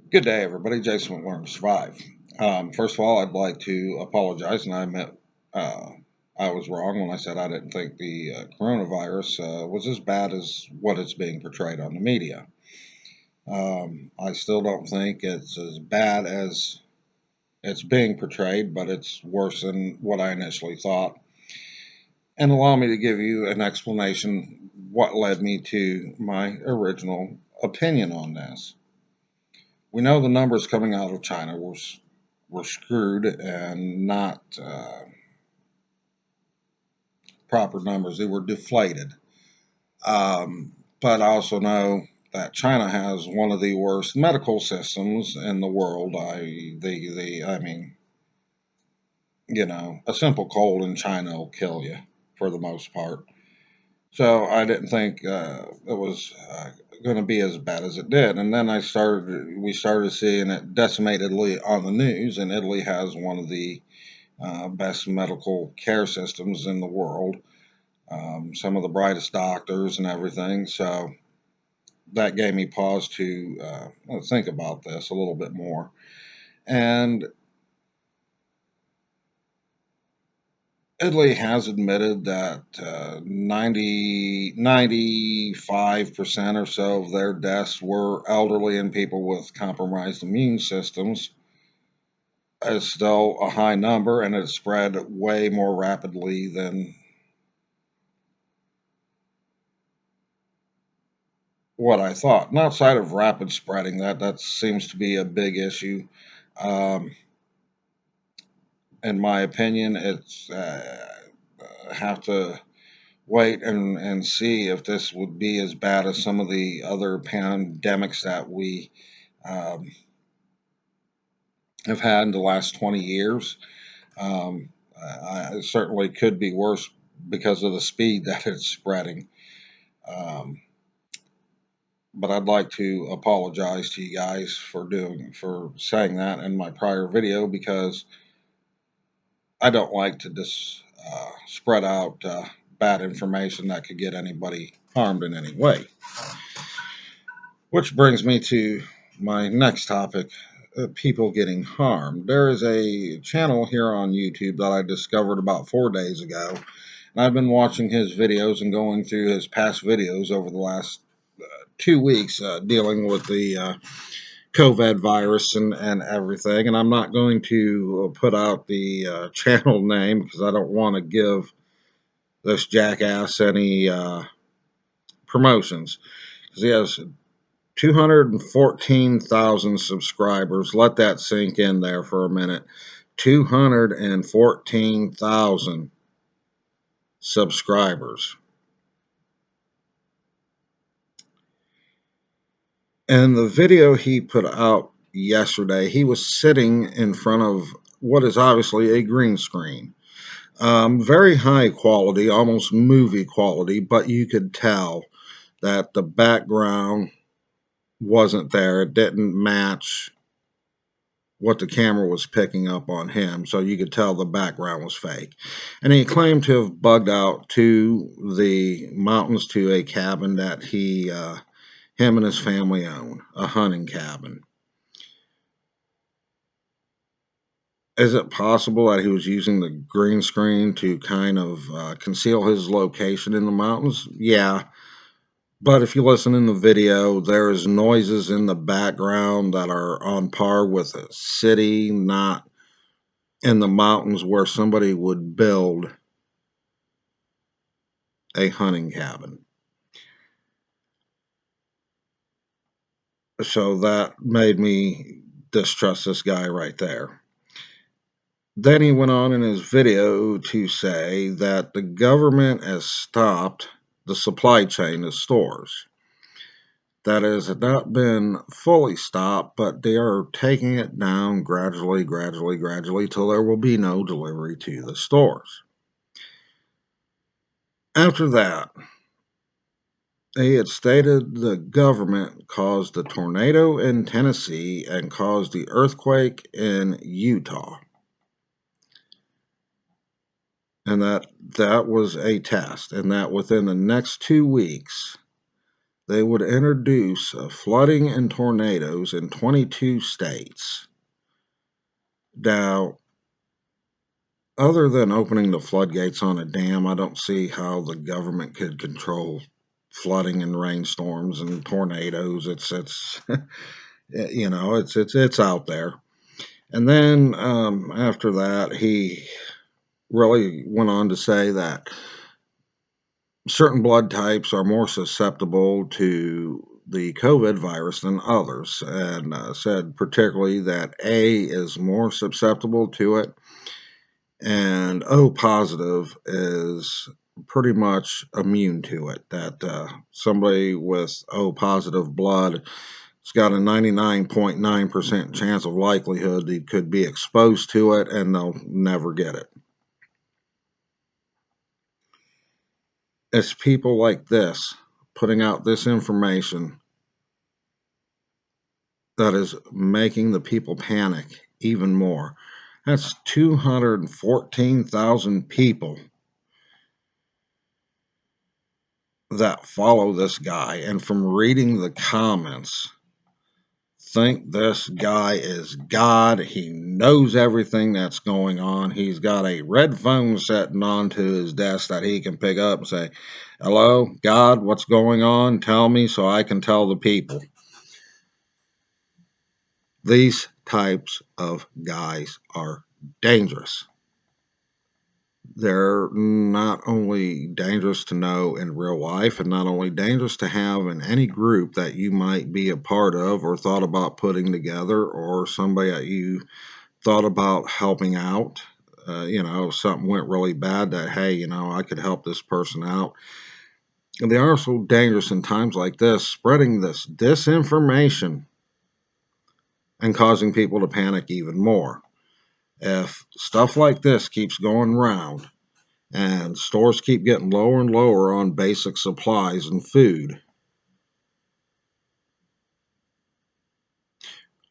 Good day, everybody. Jason with Learn to Survive. First of all, I'd like to apologize, and I admit uh, I was wrong when I said I didn't think the coronavirus was as bad as what it's being portrayed on the media. I still don't think it's as bad as it's being portrayed, but it's worse than what I initially thought. And allow me to give you an explanation what led me to my original opinion on this. We know the numbers coming out of China were screwed and not proper numbers. They were deflated. But I also know that China has one of the worst medical systems in the world. I mean, a simple cold in China will kill you for the most part. So I didn't think it was going to be as bad as it did. And then we started seeing it decimated on the news, and Italy has one of the best medical care systems in the world, some of the brightest doctors and everything. So that gave me pause to think about this a little bit more. And Italy has admitted that 95% or so of their deaths were elderly and people with compromised immune systems. Is still a high number, and it spread way more rapidly than what I thought. And outside of rapid spreading, that seems to be a big issue. Um, in my opinion, it's have to wait and see if this would be as bad as some of the other pandemics that we um, have had in the last 20 years. It certainly could be worse because of the speed that it's spreading. Um, but I'd like to apologize to you guys for saying that in my prior video because I don't like to just spread out bad information that could get anybody harmed in any way. Which brings me to my next topic: people getting harmed. There is a channel here on YouTube that I discovered about 4 days ago, and I've been watching his videos and going through his past videos over the last 2 weeks dealing with the COVID virus and everything. And I'm not going to put out the channel name because I don't want to give this jackass any promotions. Because he has 214,000 subscribers. Let that sink in there for a minute. 214,000 subscribers. And the video he put out yesterday, he was sitting in front of what is obviously a green screen. Very high quality, almost movie quality, but you could tell that the background wasn't there. It didn't match what the camera was picking up on him, so you could tell the background was fake. And he claimed to have bugged out to the mountains to a cabin that him and his family own, a hunting cabin. Is it possible that he was using the green screen to kind of conceal his location in the mountains? Yeah. But if you listen in the video, there's noises in the background that are on par with a city, not in the mountains where somebody would build a hunting cabin. So that made me distrust this guy right there. Then he went on in his video to say that the government has stopped the supply chain of stores. That has not been fully stopped, but they are taking it down gradually, till there will be no delivery to the stores. After that, he had stated the government caused the tornado in Tennessee and caused the earthquake in Utah. And that was a test, and that within the next 2 weeks, they would introduce flooding and tornadoes in 22 states. Now, other than opening the floodgates on a dam, I don't see how the government could control flooding and rainstorms and tornadoes. It's it's out there. And then after that, he really went on to say that certain blood types are more susceptible to the COVID virus than others, and said particularly that A is more susceptible to it, and O positive is pretty much immune to it. That somebody with O positive blood has got a 99.9% chance of likelihood they could be exposed to it and they'll never get it. It's people like this putting out this information that is making the people panic even more. That's 214,000 people that follow this guy, and from reading the comments, think this guy is God. He knows everything that's going on. He's got a red phone sitting onto his desk that he can pick up and say, "Hello, God, what's going on? Tell me so I can tell the people." These types of guys are dangerous. They're not only dangerous to know in real life and not only dangerous to have in any group that you might be a part of or thought about putting together or somebody that you thought about helping out. Something went really bad that, hey, I could help this person out. And they are so dangerous in times like this, spreading this disinformation and causing people to panic even more. If stuff like this keeps going round, and stores keep getting lower and lower on basic supplies and food,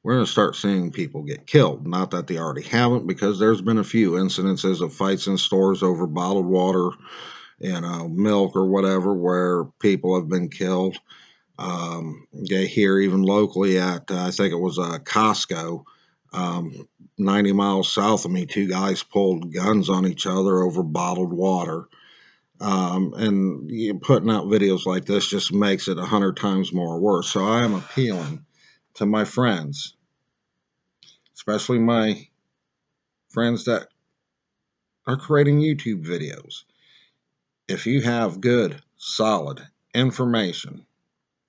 we're going to start seeing people get killed. Not that they already haven't, because there's been a few incidences of fights in stores over bottled water, milk or whatever, where people have been killed. Here, even locally at, I think it was Costco, 90 miles south of me, two guys pulled guns on each other over bottled water. And putting out videos like this just makes it 100 times more worse. So I am appealing to my friends, especially my friends that are creating YouTube videos. If you have good, solid information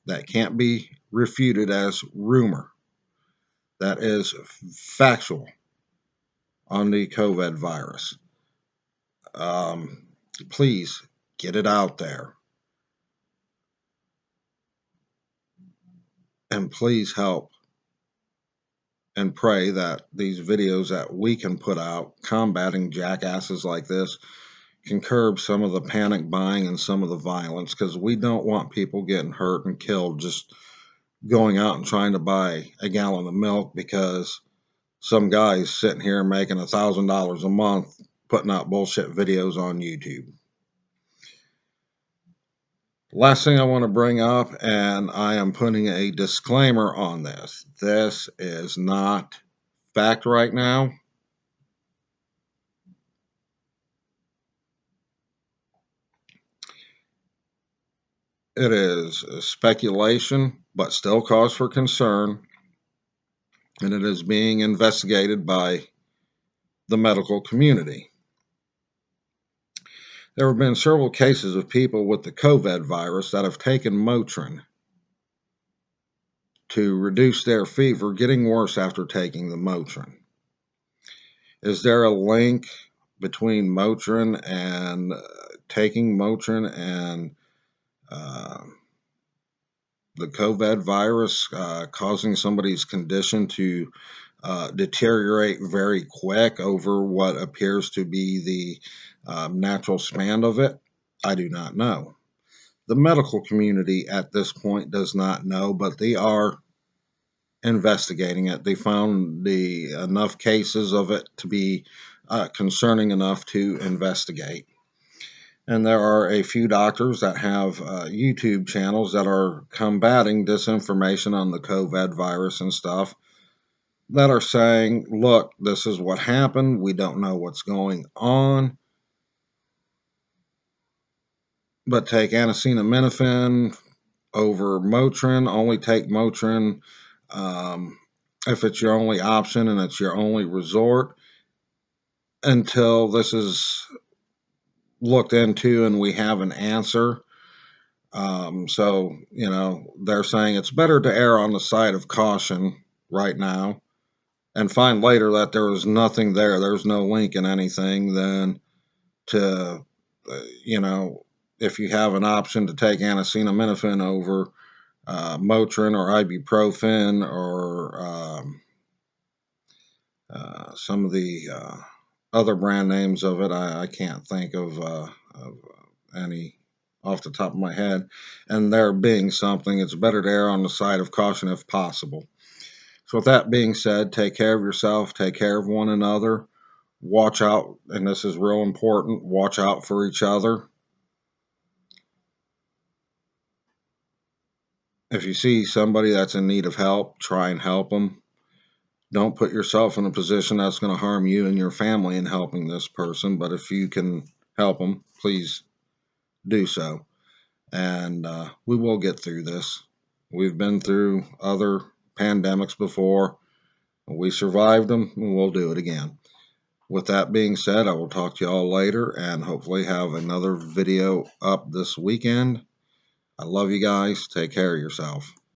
that can't be refuted as rumor, that is factual on the COVID virus, please get it out there. And please help and pray that these videos that we can put out combating jackasses like this can curb some of the panic buying and some of the violence, because we don't want people getting hurt and killed just going out and trying to buy a gallon of milk because some guy's sitting here making $1,000 a month putting out bullshit videos on YouTube. Last thing I want to bring up, and I am putting a disclaimer on this. This is not fact right now. It is speculation, but still cause for concern, and it is being investigated by the medical community. There have been several cases of people with the COVID virus that have taken motrin to reduce their fever getting worse after taking the motrin. Is there a link between motrin and taking motrin and the COVID virus causing somebody's condition to deteriorate very quick over what appears to be the natural span of it? I do not know. The medical community at this point does not know, but they are investigating it. They found enough cases of it to be concerning enough to investigate. And there are a few doctors that have YouTube channels that are combating disinformation on the COVID virus and stuff, that are saying, look, this is what happened. We don't know what's going on. But take acetaminophen over motrin. Only take motrin if it's your only option and it's your only resort, until this is looked into and we have an answer. So, they're saying it's better to err on the side of caution right now and find later that there was nothing there. There's no link in anything, than to, if you have an option to take acetaminophen over motrin or ibuprofen or some of the other brand names of it. I can't think of any off the top of my head. And there being something, it's better to err on the side of caution if possible. So with that being said, take care of yourself, take care of one another, watch out, and this is real important, watch out for each other. If you see somebody that's in need of help, try and help them. Don't put yourself in a position that's going to harm you and your family in helping this person, but if you can help them, please do so. And we will get through this. We've been through other pandemics before. We survived them, and we'll do it again. With that being said, I will talk to you all later and hopefully have another video up this weekend. I love you guys. Take care of yourself.